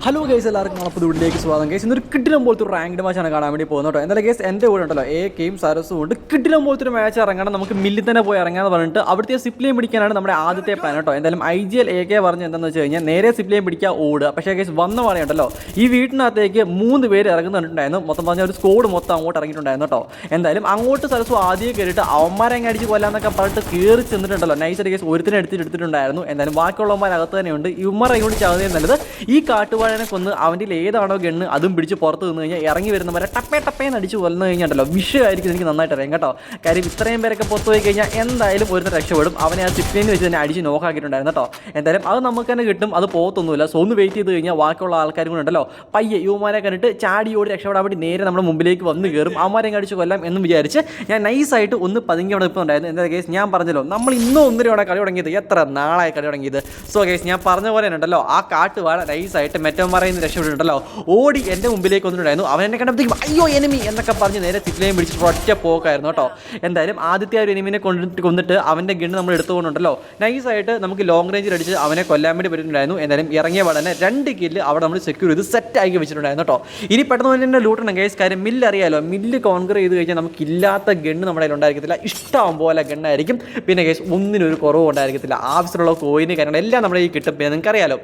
Hello guys, എല്ലാവർക്കും നമ്മളെ പുതിയവിടിലേക്ക് സ്വാഗതം. ഗൈസ് ഇന്നൊരു കിടിലം പോലത്തെ ഒരു റാങ്ക്ഡ് മാച്ചാണ് കാണാൻ വേണ്ടി പോകുന്നത് കേട്ടോ. എന്തായാലും ഗൈസ് എൻ്റെ കൂടെ ഉണ്ടല്ലോ എക്കെയും സരസും ഉണ്ട്. കിടിലം പോലത്തെ ഒരു മാച്ച് ഇറങ്ങണം, നമുക്ക് മില്ലിൽ തന്നെ പോയി ഇറങ്ങാന്ന് പറഞ്ഞിട്ട് അവിടുത്തെ സിപ്ലൈൻ പിടിക്കാനാണ് നമ്മുടെ ആദ്യത്തെ പ്ലാൻ കേട്ടോ. എന്തായാലും IGL AK പറഞ്ഞ് എന്താണെന്ന് വെച്ച് കഴിഞ്ഞാൽ നേരെ സിപ്ലൈൻ പിടിക്കുക, ഓടുക. പക്ഷേ ഗൈസ് വന്ന പാടെയുണ്ടല്ലോ ഈ വീട്ടിനകത്തേക്ക് 3 പേര് ഇറങ്ങുന്നുണ്ടായിരുന്നു. മൊത്തം പറഞ്ഞാൽ ഒരു സ്കോഡ് മൊത്തം അങ്ങോട്ട് ഇറങ്ങിയിട്ടുണ്ടായിരുന്നു കേട്ടോ. എന്തായാലും അങ്ങോട്ട് സരസു ആദ്യം കയറിയിട്ട് അവന്മാരെ അടിച്ച് കൊല്ലാന്നൊക്കെ പറഞ്ഞിട്ട് കയറി ചെന്നിട്ടുണ്ടല്ലോ. നൈസായിട്ട് ഗൈസ് ഒരുത്തിനെ എടുത്തിട്ടുണ്ടായിരുന്നു. എന്തായാലും ബാക്കിയുള്ളവന്മാരകത്ത് തന്നെയുണ്ട്. ഇവന്മാർ അങ്ങോട്ട് ചാവുന്നതിന് നല്ലത് ഈ കാട്ടുവാഴനെ കൊന്ന് അവൻ്റെ ഏതാണോ ഗണ്ണ് അതും പിടിച്ച് പുറത്ത് നിന്ന് കഴിഞ്ഞാൽ ഇറങ്ങി വരുന്നവരെ ടപ്പേന്ന് അടിച്ച് കൊല്ലുന്നു കഴിഞ്ഞാൽ വിഷയമായിരിക്കും. എനിക്ക് നന്നായിട്ട് അറിയാം കേട്ടോ. കാര്യം ഇത്രയും പേരൊക്കെ പുറത്ത് പോയി കഴിഞ്ഞാൽ എന്തായാലും ഒരു രക്ഷപ്പെടും. അവനെ ആ സിപ്ലിന് വെച്ച് തന്നെ അടിച്ച് നോക്കാക്കിയിട്ടുണ്ടായിരുന്നു കേട്ടോ. എന്തായാലും അത് നമുക്ക് തന്നെ കിട്ടും, അത് പോകത്തൊന്നുമില്ല. സോ ഒന്ന് വെയിറ്റ് ചെയ്ത് കഴിഞ്ഞാൽ ബാക്കിയുള്ള ആൾക്കാരും കൂടെ ഉണ്ടല്ലോ പയ്യെ യുവമാരെ കണ്ടിട്ട് ചാടി ഓടി രക്ഷപ്പെടാൻ വേണ്ടി നേരെ നമ്മുടെ മുമ്പിലേക്ക് വന്ന് കയറും. അവന്മാരെ അടിച്ച് കൊല്ലാം എന്ന് വിചാരിച്ച് ഞാൻ നൈസായിട്ട് ഒന്ന് പതുങ്ങി അവിടെ ഇപ്പോൾ ഉണ്ടായിരുന്നു. എന്താ കേസ് ഞാൻ പറഞ്ഞല്ലോ, നമ്മൾ ഇന്നും ഒന്നരയോടെ കളി തുടങ്ങിയത്, എത്ര നാളായി കളി തുടങ്ങിയത്. സോ കേസ് ഞാൻ പറഞ്ഞ പോലെ ഉണ്ടല്ലോ ആ കാട്ടുവാഴ നൈസായിട്ട് മെറ്റന്മാരെന്ന് രക്ഷപ്പെട്ടിട്ടുണ്ടല്ലോ ഓടി എൻ്റെ മുമ്പിലേക്ക് വന്നിട്ടുണ്ടായിരുന്നു. അവൻ എന്നെ കണ്ടപ്പോഴത്തേക്കും അയ്യോ എനിമി എന്നൊക്കെ പറഞ്ഞ് നേരെ സിപ്ലൈൻ പിടിച്ചിട്ട് ഒറ്റ പോക്കായിരുന്നു കേട്ടോ. എന്തായാലും ആദ്യത്തെ ആ ഒരു എനിമിനെ കൊന്നിട്ട് അവൻ്റെ ഗണ്ണ് നമ്മൾ എടുത്തുകൊണ്ടുണ്ടല്ലോ നൈസായിട്ട് നമുക്ക് ലോങ് റേഞ്ചിൽ അടിച്ച് അവനെ കൊല്ലാൻ വേണ്ടി പറ്റിയിട്ടുണ്ടായിരുന്നു. എന്തായാലും ഇറങ്ങിയ പാടന്നെ 2 കില്ല് അവിടെ നമ്മൾ സെക്യൂർ ചെയ്ത് സെറ്റാക്കി വെച്ചിട്ടുണ്ടായിരുന്നു കേട്ടോ. ഇനി പെട്ടെന്ന് തന്നെ ലൂട്ടണം കേസ്. കാര്യം മില്ല് അറിയാലോ, മില്ല് കോൺകർ ചെയ്ത് കഴിഞ്ഞാൽ നമുക്ക് ഇല്ലാത്ത ഗണ്ണ് നമ്മുടെ കയ്യിൽ ഉണ്ടായിരിക്കത്തില്ല. ഇഷ്ടം പോലെ ഗണ്ണായിരിക്കും. പിന്നെ കേസ് ഒന്നിനൊരു കുറവും ഉണ്ടായിരിക്കത്തില്ല. ആവശ്യമുള്ള കോയിന് കാര്യങ്ങൾ എല്ലാം നമ്മുടെ ഈ കിട്ടും. പിന്നെ നിങ്ങൾക്കറിയാലോ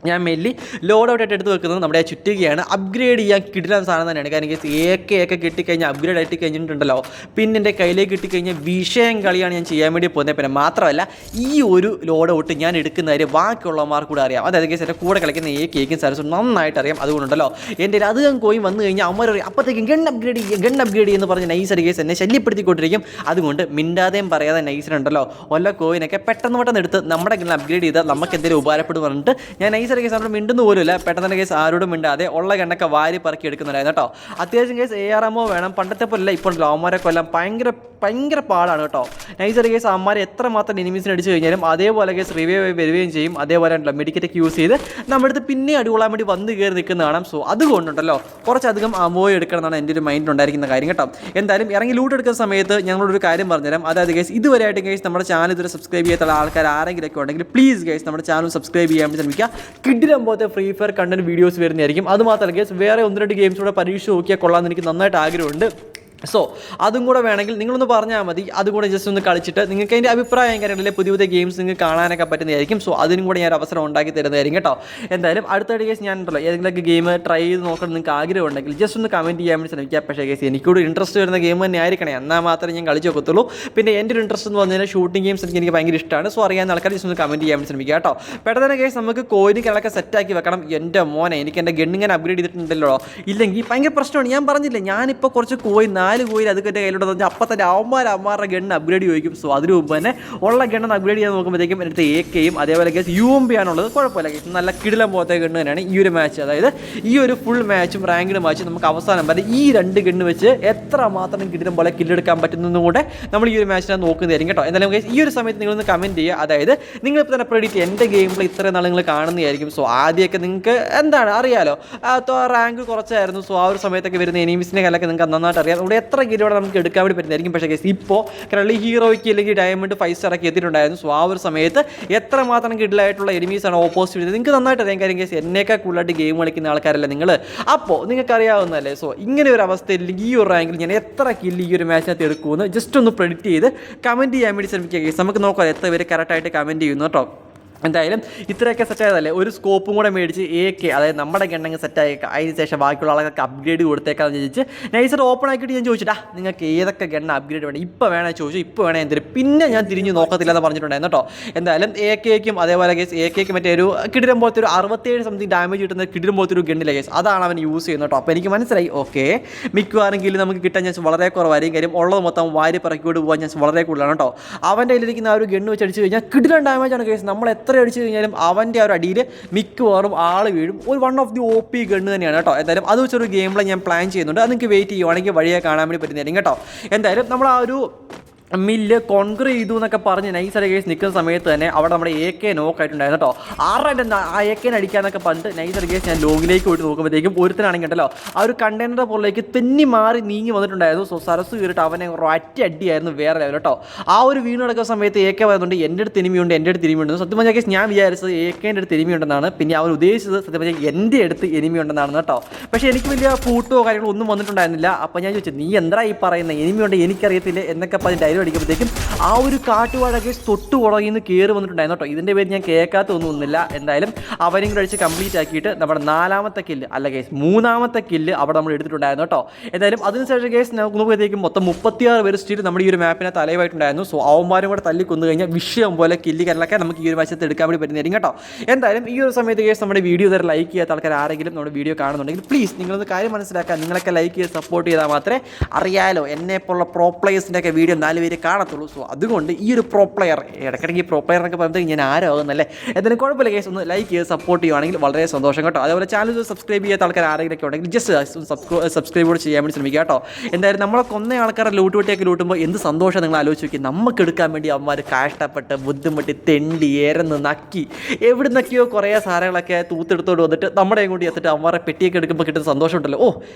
ഞാൻ മെല്ലി ലോഡ് ഔട്ടായിട്ട് എടുത്ത് വെക്കുന്നത് നമ്മുടെ ചുറ്റുകയാണ്. അപ്ഗ്രേഡ് ചെയ്യാൻ കിടിലൻ സാധനം തന്നെയാണ്. കാരണം AK കിട്ടിക്കഴിഞ്ഞാൽ അപ്ഗ്രേഡ് ആയിട്ട് കഴിഞ്ഞിട്ടുണ്ടല്ലോ പിന്നെ എൻ്റെ കയ്യിലേക്ക് കിട്ടിക്കഴിഞ്ഞാൽ വിഷയം കളിയാണ് ഞാൻ ചെയ്യാൻ വേണ്ടി പോകുന്നത്. പിന്നെ മാത്രമല്ല ഈ ഒരു ലോഡ് ഔട്ട് ഞാൻ എടുക്കുന്ന കാര്യം ബാക്കിയുള്ളവന്മാർ കൂടെ അറിയാം. അതായത് കേസ് എൻ്റെ കൂടെ കളിക്കുന്ന AKക്കും സരസും നന്നായിട്ട് അറിയാം. അതുകൊണ്ടുണ്ടല്ലോ എൻ്റെ അധികം കോയി വന്നു കഴിഞ്ഞാൽ അമ്മ പറയും അപ്പോഴത്തേക്കും ഗൺ അപ്ഗ്രേഡ് എന്ന് പറഞ്ഞ് നൈസർ കേസ് എന്നെ ശല്യപ്പെടുത്തിക്കൊണ്ടിരിക്കും. അതുകൊണ്ട് മിണ്ടാതെയും പറയാതെ നൈസറുണ്ടല്ലോ വല്ല കോയിനൊക്കെ പെട്ടെന്ന് എടുത്ത് നമ്മുടെ ഗൺ അപ്ഗ്രേഡ് ചെയ്താൽ നമുക്ക് എന്തെങ്കിലും ഉപകാരപ്പെടും പറഞ്ഞിട്ട് ഞാൻ നൈസർ കേസ് നമ്മൾ മിണ്ടുന്ന പോലുമില്ല. പെട്ടെന്ന് കേസ് ആരോടും മിണ്ടാതെ ഉള്ള ഗണ്ണൊക്കെ വാരി പറക്കി എടുക്കുന്നുണ്ടായിരുന്നു കേട്ടോ. അത്യാവശ്യം കേസ് ARMO വേണം. പണ്ടത്തെ പോലെ ഇപ്പോൾ അവന്മാരെ കൊല്ലാൻ ഭയങ്കര പാടാണ് കേട്ടോ. നൈസർ കേസ് അമ്മമാരെ എത്രമാത്രം എനിമീസിന് അടിച്ചു കഴിഞ്ഞാലും അതേപോലെ കേസ് റിവൈവ് വരികയും ചെയ്യും. അതേപോലെ മെഡിക്കറ്റൊക്കെ യൂസ് ചെയ്ത് നമ്മുടെ അടുത്ത് പിന്നെ അടികൊള്ളാൻ വേണ്ടി വന്ന് കയറി നിൽക്കുന്ന കാണാം. സോ അതുകൊണ്ടുണ്ടല്ലോ കുറച്ചധികം അമോയ് എടുക്കണം എന്നാണ് എൻ്റെ ഒരു മൈൻഡിൽ ഉണ്ടായിരിക്കുന്ന കാര്യം കേട്ടോ. എന്തായാലും ഇറങ്ങി ലൂട്ട് എടുക്കുന്ന സമയത്ത് ഞങ്ങളൊരു കാര്യം പറഞ്ഞുതരാം. അതായത് കേസ് ഇതുവരെയായിട്ട് കേസ് നമ്മുടെ ചാനൽ ഇതുവരെ സബ്സ്ക്രൈബ് ചെയ്യാത്ത ആൾക്കാർ ആരെങ്കിലുമൊക്കെ ഉണ്ടെങ്കിൽ പ്ലീസ് കേസ് നമ്മുടെ ചാനൽ സബ്സ്ക്രൈബ് ചെയ്യാൻ വേണ്ടി ശ്രമിക്കുക. കിടിലം പോലത്തെ ഫ്രീ ഫയർ കണ്ടന്റ് വീഡിയോസ് വരുന്നതായിരിക്കും. അതുമാത്രമല്ല കേസ് വേറെ 1-2 ഗെയിംസ് കൂടെ പരീക്ഷ നോക്കിയാൽ കൊള്ളാമെന്ന് എനിക്ക് നന്നായിട്ട് ആഗ്രഹമുണ്ട്. സോ അതും കൂടെ വേണമെങ്കിൽ നിങ്ങളൊന്ന് പറഞ്ഞാൽ മതി. അതുകൂടെ ജസ്റ്റ് ഒന്ന് കളിച്ചിട്ട് നിങ്ങൾക്ക് അതിൻ്റെ അഭിപ്രായം കാര്യങ്ങളിലെ പുതിയ ഗെയിംസ് നിങ്ങൾക്ക് കാണാനൊക്കെ പറ്റുന്നതായിരിക്കും. സോ അതിനും കൂടെ ഞാൻ അവസരം ഉണ്ടാക്കി തരുന്നതായിരിക്കും കേട്ടോ. എന്തായാലും അടുത്ത കേസ് ഞാൻ ഉണ്ടല്ലോ ഏതെങ്കിലുമൊക്കെ ഗെയിം ട്രൈ ചെയ്ത് നോക്കണം നിങ്ങൾക്ക് ആഗ്രഹം ഉണ്ടെങ്കിൽ ജസ്റ്റ് ഒന്ന് കമൻറ്റ് ചെയ്യാൻ വേണ്ടി ശ്രമിക്കുക. പക്ഷേ കേസ് എനിക്കൂടെ ഇൻട്രസ്റ്റ് വരുന്ന ഗെയിം തന്നെ ആയിരിക്കണേ, എന്നാൽ മാത്രമേ ഞാൻ കളിച്ച് നോക്കത്തുള്ളൂ. പിന്നെ എൻ്റെ ഒരു ഇൻട്രസ്റ്റ് എന്ന് പറഞ്ഞാൽ ഷൂട്ടിംഗ് ഗെയിംസ് എനിക്ക് ഭയങ്കര ഇഷ്ടമാണ്. സോ അറിയാവുന്ന ആൾക്കാർ ജസ്റ്റ് ഒന്ന് കമൻറ്റ് ചെയ്യാൻ വേണ്ടി ശ്രമിക്കുക കേട്ടോ. പെട്ടെന്ന് കേസ് നമുക്ക് കോയിനുകളൊക്കെ സെറ്റാക്കി വെക്കണം. എൻ്റെ മോനെ എനിക്ക് എൻ്റെ ഗണ്ണിങ്ങനെ അപ്ഗ്രേഡ് ചെയ്തിട്ടുണ്ടല്ലോ, ഇല്ലെങ്കിൽ ഭയങ്കര പ്രശ്നമാണ്. ഞാൻ പറഞ്ഞില്ലേ ഞാനിപ്പോൾ കുറച്ച് 4 കോയിൻ അത് എൻ്റെ കയ്യിലോട്ട് പറഞ്ഞാൽ അപ്പം തന്നെ അവന്മാരുടെ ഗണ്ണ് അപ്ഗ്രേഡ് ചോദിക്കും. സോ അതിന് മുമ്പ് തന്നെ ഉള്ള ഗണ്ണ് അപ്ഗ്രേഡ് ചെയ്യാൻ നോക്കുമ്പോഴത്തേക്കും എൻ്റെ അടുത്ത് AKയും അതേപോലെ കേസ് UMP ആണുള്ളത്. കുഴപ്പമില്ല കേസ്, നല്ല കിടിലം പോലത്തെ ഗണ്ണ് തന്നെയാണ് ഈ ഒരു മാച്ച്. അതായത് ഈ ഒരു ഫുൾ മാച്ചും റാങ്ക്ഡ് മാച്ചും നമുക്ക് അവസാനം വരെ ഈ 2 ഗണ്ണ് വെച്ച് എത്ര മാത്രം കിടിലം പോലെ കില്ലെടുക്കാൻ പറ്റുന്നതും കൂടെ നമ്മൾ ഈ ഒരു മാച്ചിനെ നോക്കുന്നതായിരിക്കും കേട്ടോ. എന്തായാലും കേസ് ഈ ഒരു സമയത്ത് നിങ്ങളൊന്ന് കമൻറ്റ് ചെയ്യുക. അതായത് നിങ്ങളിപ്പോൾ തന്നെ പ്രെഡിക്റ്റ് എൻ്റെ ഗെയിം പ്ലേ ഇത്രയും നാൾ നിങ്ങൾ കാണുന്നതായിരിക്കും. സോ ആദ്യമൊക്കെ നിങ്ങൾക്ക് എന്താണ് അറിയാലോ റാങ്ക് കുറച്ചായിരുന്നു. സോ ആ ഒരു സമയത്തൊക്കെ വരുന്ന എനിമീസിനെ കല്ലൊക്കെ നിങ്ങൾക്ക് നന്നായിട്ട് അറിയാം. ഇവിടെ എത്ര കിലോടെ നമുക്ക് എടുക്കാൻ വേണ്ടി പറ്റുന്നതായിരിക്കും. പക്ഷേ കേസ് ഇപ്പോൾ കറളി ഹീറോയ്ക്ക് അല്ലെങ്കിൽ ഡയമണ്ട് 5 സ്റ്റാറൊക്കെ എത്തിയിട്ടുണ്ടായിരുന്നു. സോ ആ ഒരു സമയത്ത് എത്രമാത്രം കിഡിലായിട്ടുള്ള എനിമീസാണ് ഓപ്പോസിറ്റ് ചെയ്തത് നിങ്ങൾക്ക് നന്നായിട്ട് അറിയാൻ. കാര്യം കേസ് എന്നേക്കാൾ കൂടുതലായിട്ട് ഗെയിം കളിക്കുന്ന ആൾക്കാരല്ല നിങ്ങൾ. അപ്പോൾ നിങ്ങൾക്ക് അറിയാവുന്നതല്ലേ. സോ ഇങ്ങനെ ഒരു അവസ്ഥയിൽ ഈ ഒരു റാങ്കിൽ ഞാൻ എത്ര കില്ല് ഈ ഒരു മാച്ചിനകത്ത് എടുക്കുമെന്ന് ജസ്റ്റ് ഒന്ന് പ്രെഡിക്റ്റ് ചെയ്ത് കമൻറ്റ് ചെയ്യാൻ വേണ്ടി ശ്രമിക്കുക കേസ്. നമുക്ക് നോക്കാം എത്ര പേര് കറക്റ്റായിട്ട് കമൻറ്റ് ചെയ്യുന്നു കേട്ടോ. എന്തായാലും ഇത്രയൊക്കെ സെറ്റായതല്ലേ, ഒരു സ്കോപ്പും കൂടെ മേടിച്ച് AK അതായത് നമ്മുടെ ഗണ്ണങ്ങ് സെറ്റായേക്കാം. അതിന് ശേഷം ബാക്കിയുള്ള ആൾക്കൊക്കെ അപ്ഗ്രേഡ് കൊടുത്തേക്കാന്ന് ചോദിച്ച് നൈസർ ഓപ്പൺ ആക്കിയിട്ട് ഞാൻ ചോദിച്ചിട്ടാ നിങ്ങൾക്ക് ഏതൊക്കെ ഗണ്ണ അപ്ഗ്രേഡ് വേണം ഇപ്പോൾ വേണേ ചോദിച്ചു. ഇപ്പോൾ വേണേ എന്തിനും പിന്നെ ഞാൻ തിരിഞ്ഞ് നോക്കത്തില്ല എന്ന് പറഞ്ഞിട്ടുണ്ടായിരുന്നു കേട്ടോ. എന്തായാലും AKക്കും അതേപോലെ കേസ് AKക്ക് മറ്റേ ഒരു കിടിലം പോലത്തെ ഒരു 67 സംതിങ് ഡാമേജ് കിട്ടുന്ന കിടിലം പോലത്തെ ഒരു ഗണ്ണില്ല കേസ്, അതാണ് അവൻ യൂസ് ചെയ്യുന്നത് കേട്ടോ. അപ്പോൾ എനിക്ക് മനസ്സിലായി ഓക്കെ മിക്കവാറും നമുക്ക് കിട്ടാൻ ചാൻസ് വളരെ കുറവായിരിക്കും. കാര്യം ഉള്ളത് മൊത്തം വാരി പറക്കിയോട് പോകാൻ ചാൻസ് വളരെ കൂടുതലാണ് കേട്ടോ. അവൻ്റെ കയ്യിലിരിക്കുന്ന ആ ഒരു ഗണ്ണ് വെച്ച് അടിച്ച് കഴിഞ്ഞാൽ കിടിലം ഡാമേജാണ് കേസ്. നമ്മൾ എത്ര അടിച്ചു കഴിഞ്ഞാലും അവൻ്റെ ആ ഒരു അടിയിൽ മിക്കവാറും ആൾ വീഴും. ഒരു one of the OP gun തന്നെയാണ് കേട്ടോ. എന്തായാലും അത് വെച്ചൊരു ഗെയിം പ്ലേ ഞാൻ പ്ലാൻ ചെയ്യുന്നുണ്ട്. അത് നിങ്ങൾക്ക് വെയിറ്റ് ചെയ്യുവാണെങ്കിൽ വഴിയെ കാണാൻ വേണ്ടി പറ്റുന്നതായിരിക്കും കേട്ടോ. എന്തായാലും നമ്മൾ ആ ഒരു മില്ല് കോൺക്രീ ചെയ്തു എന്നൊക്കെ പറഞ്ഞ് നൈസായിട്ട് കേസ് നിൽക്കുന്ന സമയത്ത് തന്നെ അവിടെ നമ്മുടെ AK നോക്കായിട്ടുണ്ടായിരുന്നു കേട്ടോ. ആരുടെ ആ AK അടിക്കാന്നൊക്കെ പറഞ്ഞിട്ട് നൈസായിട്ട് കേസ് ഞാൻ ലോങ്ങിലേക്ക് പോയിട്ട് നോക്കുമ്പോഴത്തേക്കും ഒരുത്തനാണെങ്കിൽ ഉണ്ടല്ലോ ആ ഒരു കണ്ടെയ്നറിൻ്റെ പുറത്തേക്ക് തെന്നി മാറി നീങ്ങി വന്നിട്ടുണ്ടായിരുന്നു. സോ സരസ് കയറിയിട്ട് അവനെ ഒറ്റ അടിയായിരുന്നു വേറെ ലെവൽ കേട്ടോ. ആ ഒരു വീണ് നടക്കുന്ന സമയത്ത് AK പറയുന്നുണ്ട് എൻ്റെ അടുത്ത് തിരുമിയുണ്ട്, എൻ്റെ അടുത്ത് തിരുമിയുണ്ട്. സത്യം പറഞ്ഞാൽ കേസ് ഞാൻ വിചാരിച്ചത് AKൻ്റെ അടുത്ത് തിരുമിയുണ്ടെന്നാണ്. പിന്നെ അവർ ഉദ്ദേശിച്ചത് സത്യം പറഞ്ഞാൽ എൻ്റെ അടുത്ത് എനിമിയുണ്ടെന്നാണ് കേട്ടോ. പക്ഷേ എനിക്ക് വലിയ ഫൂട്ടോ കാര്യങ്ങളോ ഒന്നും വന്നിട്ടുണ്ടായിരുന്നില്ല. അപ്പോൾ ഞാൻ ചോദിച്ചു, നീ എന്താ ഈ പറയുന്നത്, എനിമിയുണ്ട് എനിക്കറിയത്തില്ല എന്നൊക്കെ പറഞ്ഞ് ഡയലോഗ് അടിക്കുമ്പോഴത്തേക്കും ആ ഒരു കാട്ടുവാഴൊക്കെ തൊട്ട് പുറകിന്ന് കയറി വന്നിട്ടുണ്ടായിരുന്നു കേട്ടോ. ഇതിൻ്റെ പേര് ഞാൻ കേൾക്കാത്തൊന്നുമില്ല. എന്തായാലും അവരും കൂടെ അടിച്ച് കംപ്ലീറ്റ് ആക്കിയിട്ട് നമ്മുടെ 4ാമത്തെ കില്ല് അല്ല കേസ് 3ാമത്തെ കില്ല് അവിടെ നമ്മൾ എടുത്തിട്ടുണ്ടായിരുന്നു കേട്ടോ. എന്തായാലും അതിനുശേഷം കേസ് നോക്കുമ്പോഴത്തേക്കും മൊത്തം 36 പേര് സ്റ്റിൽ നമ്മുടെ ഈ ഒരു മാപ്പിനെ തലവായിട്ടുണ്ടായിരുന്നു. സോ അവന്മാരും കൂടെ തല്ലി കൊന്നു കഴിഞ്ഞാൽ വിഷയം പോലെ കില്ല് കാര്യങ്ങളൊക്കെ നമുക്ക് ഈ ഒരു വശത്ത് എടുക്കാൻ വേണ്ടി പറ്റുന്നതായിരിക്കും കേട്ടോ. എന്തായാലും ഈ ഒരു സമയത്ത് കേസ് നമ്മുടെ വീഡിയോ തരം ലൈക്ക് ചെയ്യാത്ത ആൾക്കാർ ആരെങ്കിലും നമ്മുടെ വീഡിയോ കാണുന്നുണ്ടെങ്കിൽ പ്ലീസ് നിങ്ങളൊന്ന് കാര്യം മനസ്സിലാക്കാൻ, നിങ്ങളൊക്കെ ലൈക്ക് ചെയ്ത് സപ്പോർട്ട് ചെയ്താൽ മാത്രമേ അറിയാലോ എന്നെപ്പോലുള്ള പ്രോ പ്ലേയേഴ്സിൻ്റെ ഒക്കെ വീഡിയോ 4 പേര് കാണത്തുള്ളൂ. സോ അതുകൊണ്ട് ഈ ഒരു പ്രോ പ്ലെയർ ഇടയ്ക്കിടയ്ക്ക് പ്രോ പ്ലെയർ എന്നൊക്കെ പറയുമ്പോൾ ഞാൻ ആരാകുന്നല്ലേ, എന്തായാലും കുഴപ്പമില്ല കേസ് ഒന്ന് ലൈക്ക് ചെയ്ത് സപ്പോർട്ട് ചെയ്യുവാണെങ്കിൽ വളരെ സന്തോഷം കേട്ടോ. അതേപോലെ ചാനൽ സബ്സ്ക്രൈബ് ചെയ്യാത്ത ആൾക്കാർ ആരെങ്കിലൊക്കെ ഉണ്ടെങ്കിൽ ജസ്റ്റ് സബ്സ്ക്രൈബ് കൂടെ ചെയ്യാൻ വേണ്ടി ശ്രമിക്കുക കേട്ടോ. എന്തായാലും നമ്മളെ കൊന്ന ആൾക്കാരെ ലൂട്ടുവട്ടിയൊക്കെ ലൂട്ടുമ്പോൾ എന്ത് സന്തോഷം നിങ്ങൾ ആലോചിച്ച് നോക്കി. നമുക്ക് എടുക്കാൻ വേണ്ടി അവന്മാർ കഷ്ടപ്പെട്ട് ബുദ്ധിമുട്ടി തെണ്ടി ഏരന്ന് നക്കി എവിടുന്നൊക്കെയോ കുറേ സാധനങ്ങളൊക്കെ തൂത്തെടുത്തോണ്ട് വന്നിട്ട് നമ്മുടെ കൊണ്ട് എത്തിട്ട് അവന്മാരെ പെട്ടിയൊക്കെ എടുക്കുമ്പോൾ കിട്ടുന്ന സന്തോഷം ഉണ്ടല്ലോ. ഓ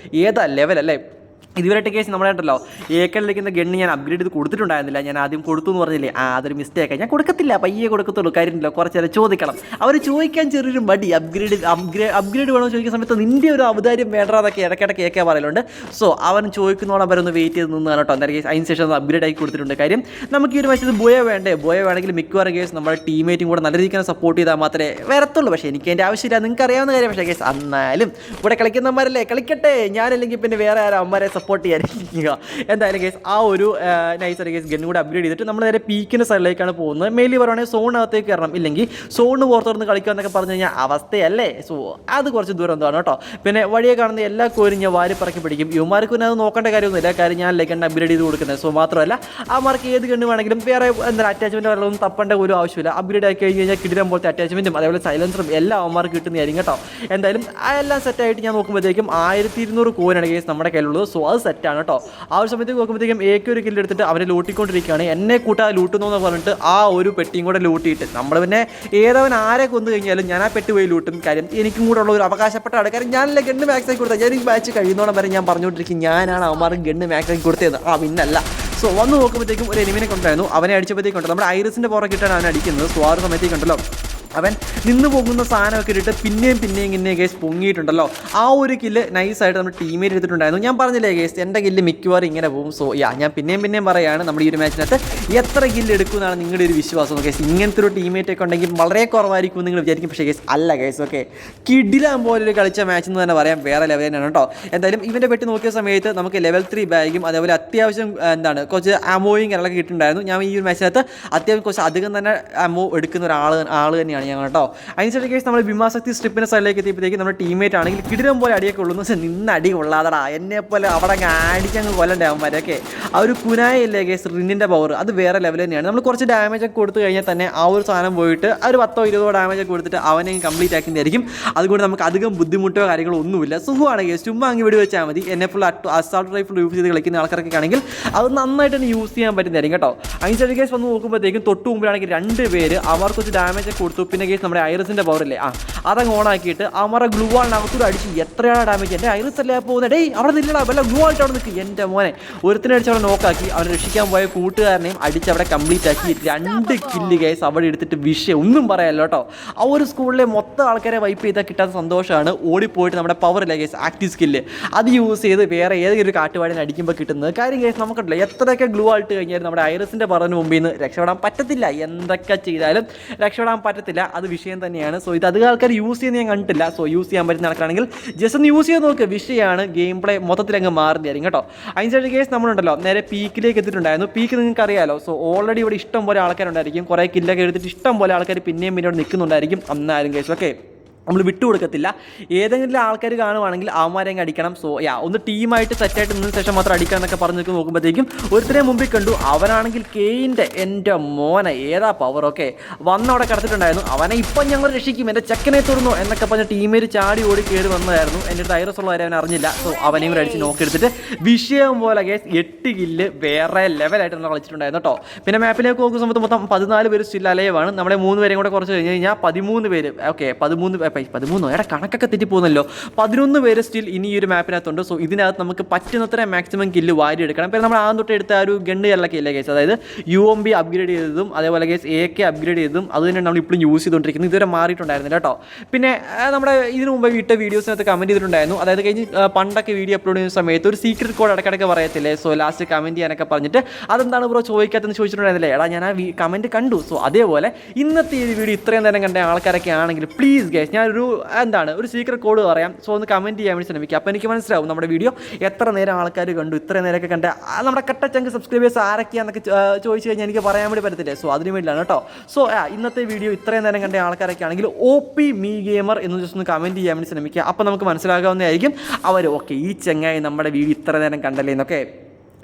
ഏതാ ലെവലല്ലേ. ഇതുവരെയായിട്ട് കേസ് നമ്മുടെ ഉണ്ടല്ലോ AKയിലിരിക്കുന്ന ഗണ്ണ് ഞാൻ അപ്ഗ്രേഡ് ചെയ്ത് കൊടുത്തിട്ടുണ്ടായിരുന്നില്ല. ഞാൻ ആദ്യം കൊടുത്തു എന്ന് പറഞ്ഞില്ലേ, അതൊരു മിസ്റ്റേക്കാണ്. ഞാൻ കൊടുക്കത്തില്ല, പയ്യെ കൊടുക്കത്തുള്ളൂ. കാര്യമില്ല, കുറച്ചേരം ചോദിക്കണം. അവർ ചോദിക്കാൻ ചെറിയൊരു മടി. അപ്ഗ്രേഡ് വേണമെന്ന് ചോദിക്കുന്ന സമയത്ത് നിൻ്റെ ഒരു അവതാര്യം വേണ്ടാതൊക്കെ ഇടയ്ക്കിടയ്ക്ക് AK പറയലുണ്ട്. സോ അവൻ ചോദിക്കുന്നോളം വരെ ഒന്ന് വെയിറ്റ് ചെയ്ത് നിന്നാണ് കേട്ടോ. എന്തായാലും കേസ് അതിന് ശേഷം അപ്ഗ്രേഡ് ആക്കി കൊടുത്തിട്ടുണ്ട്. കാര്യം നമുക്ക് ഈ ഒരു വശത്ത് ബോയ വേണമെങ്കിൽ മിക്കവാറും കേസ് നമ്മുടെ ടീമേറ്റും കൂടെ നല്ല രീതിക്ക് സപ്പോർട്ട് ചെയ്താൽ മാത്രമേ വരത്തുള്ളൂ. പക്ഷേ എനിക്ക് അതിൻ്റെ ആവശ്യമില്ല, നിങ്ങൾക്ക് അറിയാവുന്ന കാര്യം. പക്ഷേ കേസ് എന്നാലും ഇവിടെ കളിക്കുന്നവന്മാരല്ലേ, കളിക്കട്ടെ. ഞാനല്ലെങ്കിൽ പിന്നെ വേറെ ആരും അമ്മമാരെ സപ്പോർട്ട് ചെയ്യാനിരിക്കുക. എന്തായാലും കേസ് ആ ഒരു നൈസായിട്ട് കേസ് ഗണ്ണും കൂടെ അപ്ഗ്രേഡ് ചെയ്തിട്ട് നമ്മൾ നേരെ പീക്കിൻ്റെ സൈഡിലേക്കാണ് പോകുന്നത്. മെയിലി പറയുകയാണെങ്കിൽ സോണിനകത്തേക്ക് കയറണം, ഇല്ലെങ്കിൽ സോണിന് പുറത്തുനിന്ന് കളിക്കുക എന്നൊക്കെ പറഞ്ഞു കഴിഞ്ഞാൽ അവസ്ഥയല്ലേ. സോ അത് കുറച്ച് ദൂരം എന്താണ് കേട്ടോ. പിന്നെ വഴിയെ കാണുന്ന എല്ലാ കോരും ഞാൻ വാരി പറക്കി പിടിക്കും. ഇവന്മാർക്ക് പിന്നെ അത് നോക്കേണ്ട കാര്യമൊന്നുമില്ല. കാര്യം ഞാൻ ഗണ്ണ് അപ്ഗ്രേഡ് ചെയ്ത് കൊടുക്കുന്നത്. സോ മാത്രമല്ല ആ മാർക്ക് ഏത് ഗണ്ണ് വേണമെങ്കിലും വേറെ എന്താ അറ്റാച്ച്മെൻറ്റ് വല്ലതും തപ്പേണ്ട ഒരു ആവശ്യമില്ല. അപ്ഗ്രേഡ് ആക്കി കഴിഞ്ഞ് കഴിഞ്ഞാൽ കിടിലം പോലത്തെ അറ്റാച്ച്മെൻറ്റും അതേപോലെ സൈലൻസറും എല്ലാം അവന്മാർക്ക് കിട്ടുന്നതായിരിക്കും കേട്ടോ. എന്തായാലും എല്ലാം സെറ്റായിട്ട് ഞാൻ നോക്കുമ്പോഴത്തേക്കും 1200 കോയിനാണ് കേസ് നമ്മുടെ കയ്യിലുള്ളത്. സോ അത് സെറ്റാണ് കേട്ടോ. ആ ഒരു സമയത്ത് നോക്കുമ്പോഴത്തേക്കും AK ഒരു കില്ല് എടുത്തിട്ട് അവരെ ലൂട്ടിക്കൊണ്ടിരിക്കുകയാണ്. എന്നെ കൂട്ടാ ലൂട്ടുന്നു എന്ന് പറഞ്ഞിട്ട് ആ ഒരു പെട്ടിയും കൂടെ ലൂട്ടിയിട്ട് നമ്മൾ പിന്നെ ഏതവൻ ആരെ കൊന്നു കഴിഞ്ഞാലും ഞാൻ ആ പെട്ടി പോയി ലൂട്ടും. കാര്യം എനിക്കും കൂടെ ഉള്ള ഒരു അവകാശപ്പെട്ട ആൾക്കാർ ഞാനല്ലേ ഗണ്ണ് മാക്സ് ആക്കി കൊടുത്തത്. ഞാൻ ഈ മാച്ച് കഴിയുന്നോളം വരെ ഞാൻ പറഞ്ഞുകൊണ്ടിരിക്കും ഞാനാണ് അവന്മാർക്ക് ഗണ്ണ് മാക്സ് ആക്കി കൊടുത്തത്. പിന്നല്ല. സോ വന്ന് നോക്കുമ്പോഴത്തേക്കും ഒരു എനിമിനെ കൊണ്ടായിരുന്നു. അവനെ അടിച്ചപ്പോഴത്തേക്കുണ്ട് നമ്മുടെ ഐറിസിൻ്റെ പുറകിട്ടാണ് അവൻ അടിക്കുന്നത്. സോ ആ ഒരു സമയത്തേക്കുണ്ടല്ലോ അവൻ നിന്ന് പോകുന്ന സാധനമൊക്കെ ഇട്ടിട്ട് പിന്നെയും ഇങ്ങനെ കേസ് പൊങ്ങിയിട്ടുണ്ടല്ലോ. ആ ഒരു കില്ല് നൈസായിട്ട് നമ്മുടെ ടീമേറ്റ് എടുത്തിട്ടുണ്ടായിരുന്നു. ഞാൻ പറഞ്ഞില്ലേ കേസ് എൻ്റെ കില്ല് മിക്കവാറും ഇങ്ങനെ പോകും. സോ ഞാൻ പിന്നെയും പറയുകയാണ്, നമ്മുടെ ഈ ഒരു മാച്ചിനകത്ത് എത്ര കില്ല് എടുക്കുമെന്നാണ് നിങ്ങളുടെ ഒരു വിശ്വാസം. കേസ് ഇങ്ങനത്തെ ഒരു ടീമേറ്റൊക്കെ ഉണ്ടെങ്കിൽ വളരെ കുറവായിരിക്കും നിങ്ങൾ വിചാരിക്കും. പക്ഷേ കേസ് അല്ല കേസ്. ഓക്കെ, കിടിലം പോലെ കളിച്ച മാച്ച് എന്ന് തന്നെ പറയാം. വേറെ ലെവൽ തന്നെയാണ് കേട്ടോ. എന്തായാലും ഇവൻ്റെ പെട്ടി നോക്കിയ സമയത്ത് നമുക്ക് ലെവൽ 3 ബാഗും അതേപോലെ അത്യാവശ്യം കുറച്ച് അമോയും കാര്യങ്ങളൊക്കെ കിട്ടുന്നുണ്ടായിരുന്നു. ഞാൻ ഈ ഒരു മാച്ചിനകത്ത് അത്യാവശ്യം കുറച്ച് അധികം തന്നെ അമോ എടുക്കുന്ന ആൾ തന്നെയാണ് ഞാൻ കേട്ടോ. അതിനുശേഷം കേസ് നമ്മൾ ഭീമാശക്തി സ്ട്രിപ്പിൻ്റെ സൈഡിലേക്ക് എത്തിയപ്പോഴത്തേക്ക് നമ്മുടെ ടീമേറ്റ് ആണെങ്കിൽ കിടിലം പോലെ അടിയൊക്കെ ഉള്ളൂ. എന്ന് വെച്ചാൽ നിന്ന് അടി കൊള്ളാതടാ, എന്നെപ്പോലെ അവിടെ അടിച്ചങ്ങ് കൊല്ലണ്ടേ അവന്മാരൊക്കെ. ആ ഒരു കുനായില്ലേ കേസ് റിന്നിൻ്റെ പവർ, അത് വേറെ ലെവൽ തന്നെയാണ്. നമ്മൾ കുറച്ച് ഡാമേജ് ഒക്കെ കൊടുത്തു കഴിഞ്ഞാൽ തന്നെ ആ ഒരു സാധനം പോയിട്ട് ഒരു 10-20 ഡാമേജ് ഒക്കെ കൊടുത്തിട്ട് അവനെ കംപ്ലീറ്റ് ആക്കുന്നതായിരിക്കും. അതുകൊണ്ട് നമുക്ക് അധികം ബുദ്ധിമുട്ടോ കാര്യങ്ങളോ ഒന്നുമില്ല. സുഖമാണ് കേസ്. ചുമ്മാ അങ്ങ് വെടി വെച്ചാൽ മതി. എന്നെ ഫുൾ അസാൾട്ട് റൈഫിൾ യൂസ് ചെയ്ത് കളിക്കുന്ന ആൾക്കാരൊക്കെ ആണെങ്കിൽ അത് നന്നായിട്ട് തന്നെ യൂസ് ചെയ്യാൻ പറ്റുന്നതായിരിക്കും കേട്ടോ. അതിനുശേഷം കേസ് വന്ന് നോക്കുമ്പോഴത്തേക്കും തൊട്ട് മുമ്പിലാണെങ്കിൽ 2 പേര് അവർക്ക് കുറച്ച് ഡാമേജ് ഒക്കെ കൊടുത്തു. പിന്നെ കേസ് നമ്മുടെ ഐറിസിൻ്റെ പവറില്ലേ അതങ്ങ് ഓണാക്കിയിട്ട് അവരുടെ ഗ്ലൂ വാളിനകത്തൂടെ അടിച്ച് എത്രയാണ് ഡാമേജ്. എൻ്റെ ഐറിസ് അല്ലേ പോകുന്നത്. ഡേയ് അവിടെ നില്ലടാ, വല്ല ഗ്ലൂ ആയിട്ട് അവിടെ നിൽക്കുക. എൻ്റെ മോനെ ഒരുത്തിനെ അടിച്ച് അവിടെ നോക്കാക്കി. അവൻ രക്ഷിക്കാൻ പോയ കൂട്ടുകാരനെയും അടിച്ച് അവിടെ കംപ്ലീറ്റ് ആക്കി 2 കില്ല് കേസ് അവിടെ എടുത്തിട്ട് വിഷയം ഒന്നും പറയാമല്ലോ കേട്ടോ. ആ ഒരു സ്കൂളിലെ മൊത്തം ആൾക്കാരെ വൈപ്പ് ചെയ്താൽ കിട്ടാത്ത സന്തോഷമാണ് ഓടിപ്പോയിട്ട് നമ്മുടെ പവറില്ലേ കേസ് ആക്റ്റീവ് സ്കില്ല് അത് യൂസ് ചെയ്ത് വേറെ ഏതെങ്കിലും ഒരു കാട്ടുവാടിനെ അടിക്കുമ്പോൾ കിട്ടുന്നത്. കാര്യം കേസ് നമുക്കുണ്ടല്ലോ എത്രയൊക്കെ ഗ്ലൂ ആയിട്ട് കഴിഞ്ഞാൽ നമ്മുടെ ഐറിസിൻ്റെ പറഞ്ഞ മുമ്പിൽ നിന്ന് രക്ഷപ്പെടാൻ പറ്റത്തില്ല. എന്തൊക്കെ ചെയ്താലും രക്ഷപ്പെടാൻ പറ്റത്തില്ല. അത് വിഷയം തന്നെയാണ്. സോ ഇത് അധികം ആൾക്കാർ യൂസ് ചെയ്യുന്നത് ഞാൻ കണ്ടിട്ടില്ല. സോ യൂസ് ചെയ്യാൻ പറ്റുന്ന ആൾക്കാരാണെങ്കിൽ ജസ്റ്റ് ഒന്ന് യൂസ് ചെയ്ത് നോക്ക്. വിഷയമാണ്, ഗെയിം പ്ലേ മൊത്തത്തിൽ അങ്ങ് മാറുന്നതായിരിക്കും കേട്ടോ. അതിനുശേഷം കേസ് നമ്മളുണ്ടല്ലോ നേരെ പീക്കിലേക്ക് എത്തിയിട്ടുണ്ടായിരുന്നു. പീക്ക് നിങ്ങൾക്ക് അറിയാലോ. സോ ഓൾറെഡി ഇവിടെ ഇഷ്ടം പോലെ ആൾക്കാരുണ്ടായിരിക്കും. കുറേ കില്ലൊക്കെ എടുത്തിട്ട് ഇഷ്ടം പോലെ ആൾക്കാർ പിന്നെയും ഇവിടെ നിൽക്കുന്നുണ്ടായിരിക്കും. അന്നാലും കേസ് ഓക്കെ നമ്മൾ വിട്ടുകൊടുക്കത്തില്ല. ഏതെങ്കിലും ആൾക്കാർ കാണുവാണെങ്കിൽ അവന്മാരെ അങ്ങ് അടിക്കണം. സോ ഒന്ന് ടീമായിട്ട് സെറ്റായിട്ട് നിന്ന ശേഷം മാത്രം അടിക്കണം എന്നൊക്കെ പറഞ്ഞ് നോക്കുമ്പോഴത്തേക്കും ഒരുത്തരെ മുമ്പിൽ കണ്ടു. അവനാണെങ്കിൽ കെയിൻ്റെ എൻ്റെ മോനെ ഏതാ പവർ. ഓക്കെ വന്ന് അവിടെ കിടത്തിട്ടുണ്ടായിരുന്നു. അവനെ ഇപ്പം ഞങ്ങൾ രക്ഷിക്കും, എൻ്റെ ചെക്കനെ തുറന്നു എന്നൊക്കെ പറഞ്ഞ് ടീമേറ്റ് ചാടി ഓടി കയറി വന്നതായിരുന്നു. എൻ്റെ അടുത്ത് ഐറസ് ഉള്ള കാര്യം അവൻ അറിഞ്ഞില്ല. സോ അവനെയും കൂടെ അടിച്ച് നോക്കിയെടുത്തിട്ട് വിഷയം പോലെ ഗൈസ് 8 കില്ല് വേറെ ലെവലായിട്ട് നമ്മൾ കളിച്ചിട്ടുണ്ടായിരുന്നു കേട്ടോ. പിന്നെ മാപ്പിലേക്ക് നോക്കുന്ന സമയത്ത് മൊത്തം 14 പേര് സ്റ്റിൽ അലൈവാണ്. നമ്മുടെ 3 പേരെയും കൂടെ കുറച്ച് കഴിഞ്ഞ് കഴിഞ്ഞാൽ 13 പേര്. ഓക്കെ 13 എടാ കണക്കൊക്കെ തെറ്റി പോകുന്നല്ലോ. 11 പേര് സ്റ്റിൽ ഇനി ഈ ഒരു മാപ്പിനകത്തുണ്ട്. സോ ഇതിനകത്ത് നമുക്ക് പറ്റുന്നത്ര മാക്സിമം കില്ല് വാരി എടുക്കണം. പിന്നെ നമ്മൾ ആദ്യം തൊട്ട് എടുത്ത ആ ഒരു ഗണ്ണ് കല്ലൊക്കെ ഇല്ലേ കേസ്, അതായത് UMP അപ്ഗ്രേഡ് ചെയ്തതും അതേപോലെ കേസ് AK അപ്ഗ്രേഡ് ചെയ്തതും അത് തന്നെ നമ്മൾ ഇപ്പോഴും യൂസ് ചെയ്തുകൊണ്ടിരിക്കുന്നത്. ഇതുവരെ മാറിയിട്ടുണ്ടായിരുന്നില്ല കേട്ടോ. പിന്നെ നമ്മുടെ ഇതിനു മുമ്പ് ഇട്ട വീഡിയോസിനകത്ത് കമൻറ്റ് ചെയ്തിട്ടുണ്ടായിരുന്നു. അതായത് കഴിഞ്ഞ് പണ്ടൊക്കെ വീഡിയോ അപ്ലോഡ് ചെയ്യുന്ന സമയത്ത് ഒരു സീക്രട്ട് കോഡ് ഇടയ്ക്കിടയ്ക്ക് പറയത്തില്ലേ. സോ ലാസ്റ്റ് കമൻറ്റ് ചെയ്യാനൊക്കെ പറഞ്ഞിട്ട് അതെന്താണ് ബ്രോ ചോദിക്കാത്തെന്ന് ചോദിച്ചിട്ടുണ്ടായിരുന്നില്ലേ. എടാ ഞാൻ ആ കമൻറ്റ് കണ്ടു. സോ അതേപോലെ ഇന്നത്തെ ഈ വീഡിയോ ഇത്രയും നേരം കണ്ട ആൾക്കാരൊക്കെ ആണെങ്കിൽ പ്ലീസ് ഗൈസ് ഞാനൊരു ഒരു സീക്രട്ട് കോഡ് പറയാം. സോ ഒന്ന് കമൻറ്റ് ചെയ്യാൻ വേണ്ടി ശ്രമിക്കുക. അപ്പോൾ എനിക്ക് മനസ്സിലാവും നമ്മുടെ വീഡിയോ എത്ര നേരം ആൾക്കാർ കണ്ടു, ഇത്ര നേരമൊക്കെ കണ്ട നമ്മുടെ കട്ടച്ചങ്ക് സബ്സ്ക്രൈബേഴ്സ് ആരൊക്കെയാണെന്നൊക്കെ ചോദിച്ചു കഴിഞ്ഞാൽ എനിക്ക് പറയാൻ വേണ്ടി പറ്റത്തില്ലേ. സോ അതിന് വേണ്ടിയിലാണ് കേട്ടോ. സോ ഇന്നത്തെ വീഡിയോ ഇത്രയും നേരം കണ്ട ആൾക്കാരൊക്കെ ആണെങ്കിൽ OP മീ ഗെയിമർ എന്ന് ജസ്റ്റ് ഒന്ന് കമൻറ്റ് ചെയ്യാൻ വേണ്ടി ശ്രമിക്കുക. അപ്പോൾ നമുക്ക് മനസ്സിലാകാവുന്നതായിരിക്കും അവർ ഓക്കെ ഈ ചെങ്ങായി നമ്മുടെ വീഡിയോ ഇത്ര നേരം കണ്ടല്ലേ എന്നൊക്കെ.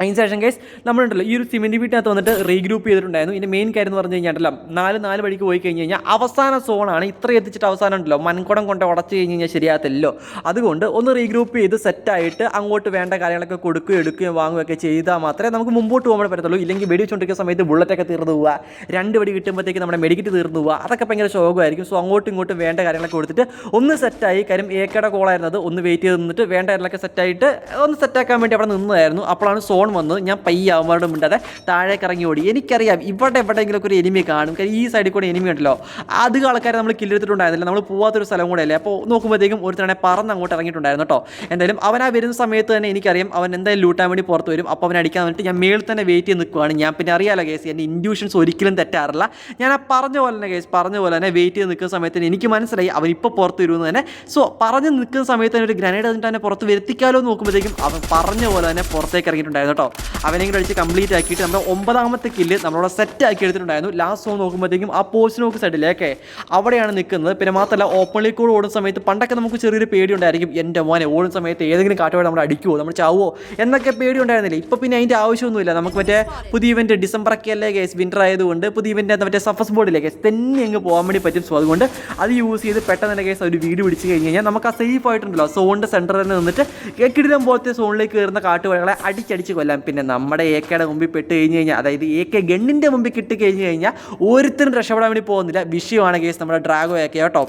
അതിന് ശേഷം കേസ് നമ്മളുണ്ടല്ലോ ഈ ഒരു സിമെൻറ്റ് വീട്ടിനകത്ത് വന്നിട്ട് റീഗ്രൂപ്പ് ചെയ്തിട്ടുണ്ടായിരുന്നു. ഇതിൻ്റെ മെയിൻ കാര്യം എന്ന് പറഞ്ഞു കഴിഞ്ഞാൽ 4 വഴിക്ക് പോയി കഴിഞ്ഞ് കഴിഞ്ഞാൽ അവസാന സോണാണ്. ഇത്ര എത്തിച്ചിട്ട് അവസാനം ഉണ്ടല്ലോ മൻകുടം കൊണ്ട് ഉടച്ച് കഴിഞ്ഞ് കഴിഞ്ഞാൽ ശരിയാകത്തില്ലല്ലോ. അതുകൊണ്ട് ഒന്ന് റീഗ്രൂപ്പ് ചെയ്ത് സെറ്റായിട്ട് അങ്ങോട്ട് വേണ്ട കാര്യങ്ങളൊക്കെ കൊടുക്കുകയും എടുക്കുകയും വാങ്ങുകയൊക്കെ ചെയ്താൽ മാത്രമേ നമുക്ക് മുമ്പോട്ട് പോകാൻ പറ്റത്തുള്ളൂ. ഇല്ലെങ്കിൽ വെടി വെച്ചുകൊണ്ടിരിക്കുന്ന സമയത്ത് ബുള്ളറ്റൊക്കെ തീർന്നു പോവുക, 2 വെടി കിട്ടുമ്പോഴത്തേക്ക് നമ്മുടെ മെഡിക്കറ്റ് തീർന്നു പോവുക, അതൊക്കെ ഭയങ്കര ശോകമായിരിക്കും. സോ അങ്ങോട്ടും ഇങ്ങോട്ടും വേണ്ട കാര്യങ്ങളൊക്കെ കൊടുത്തിട്ട് ഒന്ന് സെറ്റായി. കാര്യം AKയുടെ കോളായിരുന്നത് ഒന്ന് വെയിറ്റ് ചെയ്ത് നിന്നിട്ട് വേണ്ട കാര്യങ്ങളൊക്കെ സെറ്റായിട്ട് ഒന്ന് സെറ്റാക്കാൻ വേണ്ടി അവിടെ നിന്നതായിരുന്നു. അപ്പോഴാണ് സോൺ വന്നത്. ഞാൻ പയ്യെ അവന്മാരോട് മിണ്ടാതെ താഴേക്ക് ഇറങ്ങി ഓടി. എനിക്കറിയാം ഇവിടെ എവിടെയെങ്കിലുമൊക്കെ ഒരു എനിമി കാണും. കാര്യം ഈ സൈഡിൽ കൂടെ എനിമി ഉണ്ടല്ലോ. അധികം ആൾക്കാരെ നമ്മൾ കില്ലെടുത്തിട്ടുണ്ടായിരുന്നില്ല. നമ്മൾ പോകാത്തൊരു സ്ഥലം കൂടെ അല്ലേ. അപ്പോൾ നോക്കുമ്പോഴത്തേക്കും ഒരുത്തനെ പറന്ന് അങ്ങോട്ട് ഇറങ്ങിയിട്ടുണ്ടായിരുന്നു കേട്ടോ. എന്തായാലും അവൻ ആ വരുന്ന സമയത്ത് തന്നെ എനിക്കറിയാം അവൻ എന്തായാലും ലൂട്ടാൻ വേണ്ടി പുറത്ത് വരും. അപ്പോൾ അവൻ അടിക്കാൻ വേണ്ടിയിട്ട് ഞാൻ മേളിൽ തന്നെ വെയിറ്റ് ചെയ്ത് നിൽക്കുവാണ്. ഞാൻ പിന്നെ അറിയാലോ കേസ് എൻ്റെ ഇൻഡ്യൂഷൻസ് ഒരിക്കലും തെറ്റാറില്ല. ഞാൻ ആ പറഞ്ഞ പോലെ തന്നെ വെയിറ്റ് ചെയ്ത് നിൽക്കുന്ന സമയത്ത് എനിക്ക് മനസ്സിലായി അവൻ ഇപ്പോൾ പുറത്ത് വരുമെന്ന് തന്നെ. സോ പറഞ്ഞ് നിൽക്കുന്ന സമയത്ത് തന്നെ ഒരു ഗ്രനേഡ് എന്നിട്ട് തന്നെ പുറത്ത് വരുത്തിക്കാലോ എന്ന് നോക്കുമ്പോഴത്തേക്കും അവൻ പറഞ്ഞ പോലെ തന്നെ പുറത്തേക്ക് ഇറങ്ങിയിട്ടുണ്ടായിരുന്നു കേട്ടോ. അവനെ കൂടെ അടിച്ച് കംപ്ലീറ്റ് ആക്കിയിട്ട് നമ്മുടെ 9ാമത്തെ കില്ല് നമ്മളവിടെ സെറ്റ് ആക്കി എടുത്തിട്ടുണ്ടായിരുന്നു. ലാസ്റ്റ് സോൺ നോക്കുമ്പോഴത്തേക്കും ആ പോസ്റ്റ് നോക്ക് സൈഡിലേക്ക് അവിടെയാണ് നിൽക്കുന്നത്. പിന്നെ മാത്രമല്ല ഓപ്പൺലി കൂടെ ഓടുന്ന സമയത്ത് പണ്ടൊക്കെ നമുക്ക് ചെറിയൊരു പേടി ഉണ്ടായിരിക്കും. എൻ്റെ മോനെ ഓടുന്ന സമയത്ത് ഏതെങ്കിലും കാട്ടുവാട് നമ്മൾ അടിക്കുമോ, നമ്മൾ ചാവോ എന്നൊക്കെ പേടി ഉണ്ടായിരുന്നില്ല. ഇപ്പോൾ പിന്നെ അതിൻ്റെ ആവശ്യമൊന്നുമില്ല. നമുക്ക് മറ്റേ പുതിയ ഇവൻറ്റ് ഡിസംബറൊക്കെ അല്ലേ കേസ്, വിൻ്റർ ആയതുകൊണ്ട് പുതിയ ഇവൻറ്റ് മറ്റേ സർഫസ് ബോർഡിലെ കേസ് തന്നെ അങ്ങ് പോകാൻ വേണ്ടി പറ്റും. സോ അതുകൊണ്ട് അത് യൂസ് ചെയ്ത് പെട്ടെന്ന് തന്നെ കേസ് ഒരു വീട് പിടിച്ച് കഴിഞ്ഞ് കഴിഞ്ഞാൽ നമുക്ക് ആ സേഫ് ആയിട്ടുണ്ടല്ലോ സോണിൻ്റെ സെൻറ്ററിൽ തന്നെ നിന്നിട്ട് കിടിലം പോലത്തെ സോണിലേക്ക് കയറുന്ന കാട്ടുവാഴകളെ അടിച്ചടിച്ച് കൊല്ലാം. പിന്നെ നമ്മുടെ AKയുടെ മുമ്പിൽ പെട്ട് കഴിഞ്ഞ് കഴിഞ്ഞാൽ, അതായത് AK ഗണ്ണിൻ്റെ മുമ്പിൽ കിട്ടി കഴിഞ്ഞ് കഴിഞ്ഞാൽ ഒരുത്തരും രക്ഷപ്പെടാൻ വേണ്ടി പോകുന്നില്ല. വിഷയമാണ് കേസ് നമ്മുടെ ഡ്രാഗോ AK കേട്ടോ.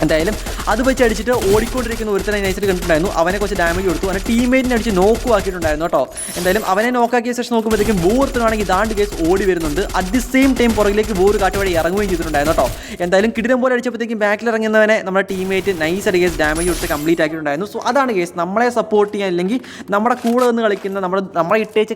എന്തായാലും അത് വെച്ച് അടിച്ചിട്ട് ഓടിക്കൊണ്ടിരിക്കുന്ന ഒരുത്തനെ നൈസായിട്ട് കണ്ടിട്ടുണ്ടായിരുന്നു. അവനെ കുറച്ച് ഡാമേജ് കൊടുത്തു. അവനെ ടീമേറ്റിനെ അടിച്ച് നോക്കുവാക്കിയിട്ടുണ്ടായിരുന്നു കേട്ടോ. എന്തായാലും അവനെ നോക്കാക്കിയ ശേഷം നോക്കുമ്പോഴത്തേക്കും വേറൊരുത്തനാണെങ്കിൽ ദാണ്ട് കേസ് ഓടി വരുന്നുണ്ട്. അറ്റ് ദി സെയിം ടൈം പുറകിലേക്ക് വേറൊരു കാട്ടുവഴി ഇറങ്ങുകയും ചെയ്തിട്ടുണ്ടായിരുന്നു കേട്ടോ. എന്തായാലും കിടിലം പോലെ അടിച്ചപ്പോഴത്തേക്കും ബാക്കിൽ ഇറങ്ങുന്നവനെ നമ്മുടെ ടീമേറ്റ് നൈസായിട്ട് കേസ് ഡാമേജ് കൊടുത്ത് കംപ്ലീറ്റ് ആക്കിയിട്ടുണ്ടായിരുന്നു. സോ അതാണ് കേസ് നമ്മളെ സപ്പോർട്ട് ചെയ്യാൻ, അല്ലെങ്കിൽ നമ്മുടെ കൂടെ നിന്ന് കളിക്കുന്ന നമ്മളെ ഇട്ടേച്ച്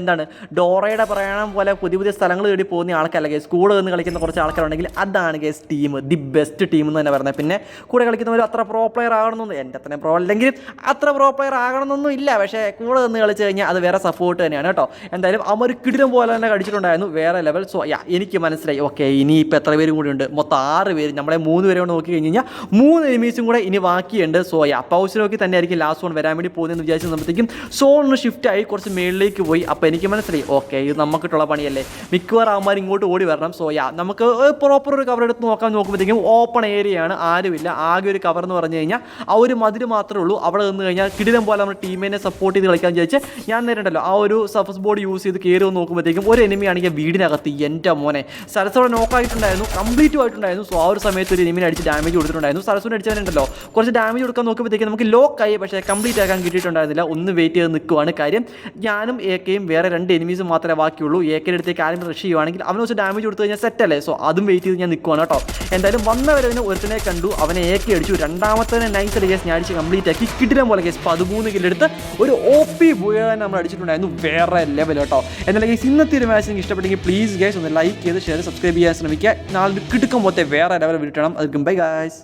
എന്താണ് ഡോറയുടെ പറയണം പോലെ പുതിയ സ്ഥലങ്ങൾ തേടി പോകുന്ന ആൾക്കാരല്ല കേസ്. കൂടെ നിന്ന് കളിക്കുന്ന കുറച്ച് ആൾക്കാരുണ്ടെങ്കിൽ അതാണ് case team, the best team എന്ന് തന്നെ പറയുന്നത്. പിന്നെ കൂടെ കളിക്കുന്നവർ അത്ര പ്രോ പ്ലെയർ ആകണമെന്നൊന്നും, എൻ്റെ അത്ര പ്രോ അല്ലെങ്കിലും അത്ര പ്രോ പ്ലെയർ ആകണമെന്നൊന്നും ഇല്ല. പക്ഷേ കൂടെ നിന്ന് കളിച്ച് കഴിഞ്ഞാൽ അത് വേറെ സപ്പോർട്ട് തന്നെയാണ് കേട്ടോ. എന്തായാലും അവർ കിടിലം പോലെ തന്നെ കടിച്ചിട്ടുണ്ടായിരുന്നു, വേറെ ലെവൽ. സോ എനിക്ക് മനസ്സിലായി ഓക്കെ ഇനിയിപ്പോൾ എത്ര പേരും കൂടി ഉണ്ട്, മൊത്തം 6 പേര്. നമ്മളെ 3 പേരെ കൊണ്ട് നോക്കി കഴിഞ്ഞ് കഴിഞ്ഞാൽ 3 എനിമീസും കൂടെ ഇനി ബാക്കിയുണ്ട്. സോ പൗസ് നോക്കി തന്നെ ആയിരിക്കും ലാസ്റ്റ് സോൺ വരാൻ വേണ്ടി പോകുന്നതെന്ന് വിചാരിച്ച് നമ്മളത്തേക്കും സോണിന് ഷിഫ്റ്റായി കുറച്ച് മേളിലേക്ക് പോയി. അപ്പോൾ എനിക്ക് മനസ്സിലായി ഓക്കെ ഇത് നമുക്കിട്ടുള്ള പണിയല്ലേ, മിക്കവാറും ആകുമ്പോൾ ഇങ്ങോട്ട് ഓടി വരണം. സോ നമുക്ക് പ്രോപ്പർ ഒരു കവർ എടുത്ത് നോക്കുമ്പോഴത്തേക്കും ഓപ്പൺ ഏരിയയാണ്, ആരുമില്ല. ആകെ ഒരു കവർ എന്ന് പറഞ്ഞു കഴിഞ്ഞാൽ ആ ഒരു മതിൽ മാത്രമേ ഉള്ളൂ. അവിടെ നിന്ന് കഴിഞ്ഞാൽ കിടിലം പോലെ നമ്മുടെ ടീമിനെ സപ്പോർട്ട് ചെയ്ത് കളിക്കാൻ വിചാരിച്ച് ഞാൻ നേരിട്ടല്ലോ ആ ഒരു സർഫസ് ബോർഡ് യൂസ് ചെയ്ത് കയറി വന്ന് നോക്കുമ്പോഴത്തേക്കും ഒരു എനിമി ആണെങ്കിൽ വീടിനകത്ത് എൻ്റെ മോനെ സരസോടെ നോക്കായിട്ടുണ്ടായിരുന്നു, കംപ്ലീറ്റ് ആയിട്ടുണ്ടായിരുന്നു. സോ ആ ഒരു സമയത്ത് ഒരു എനിമിനെ അടിച്ച് ഡാമേജ് കൊടുത്തിട്ടുണ്ടായിരുന്നു. സരസോടെ അടിച്ചവനുണ്ടല്ലോ കുറച്ച് ഡാമേജ് കൊടുക്കാൻ നോക്കുമ്പോഴത്തേക്കും നമുക്ക് ലോക്കായി, പക്ഷേ കംപ്ലീറ്റ് ആക്കാൻ കിട്ടിയിട്ടുണ്ടായിരുന്നില്ല. ഒന്ന് വെയിറ്റ് ചെയ്ത് നിൽക്കുവാണ്. കാര്യം ഞാനും AKയും വേറെ 2 എനിമീസും മാത്രമേ ബാക്കിയുള്ളൂ. AKയുടെ അടുത്തേക്ക് ആരും റഷ് ചെയ്യുവാണെങ്കിൽ അവന് കുറച്ച് ഡാമേജ് കൊടുത്തു കഴിഞ്ഞാൽ സെറ്റല്ലേ. സോ അതും വെയിറ്റ് ചെയ്ത് ഞാൻ നിൽക്കുവാണ് കേട്ടോ. എന്തായാലും വന്നവരവന് ഒരുത്തനെ കണ്ടു, അവനെ AK അടിച്ചു. രണ്ടാമത്തെ നൈസ് കേസ് ഞാൻ അടിച്ച് കംപ്ലീറ്റ് ആക്കി കിടിലം പോലെ കേസ് 13 കില്ലെടുത്ത് ഒരു OP പോയാൽ നമ്മൾ അടിച്ചിട്ടുണ്ടായിരുന്നു, വേറെ ലെവൽ കേട്ടോ. എന്നാലും കേസ് ഇന്നത്തെ ഒരു മാച്ച് നിങ്ങൾക്ക് ഇഷ്ടപ്പെട്ടെങ്കിൽ പ്ലീസ് ഗൈസ് ഒന്ന് ലൈക്ക് ചെയ്ത് ഷെയർ സബ്സ്ക്രൈബ് ചെയ്യാൻ ശ്രമിക്കുക. നാളെ കിടക്കും പോലത്തെ വേറെ ലെവൽ വിട്ടണം. അതുക്കും ബൈ ഗൈസ്.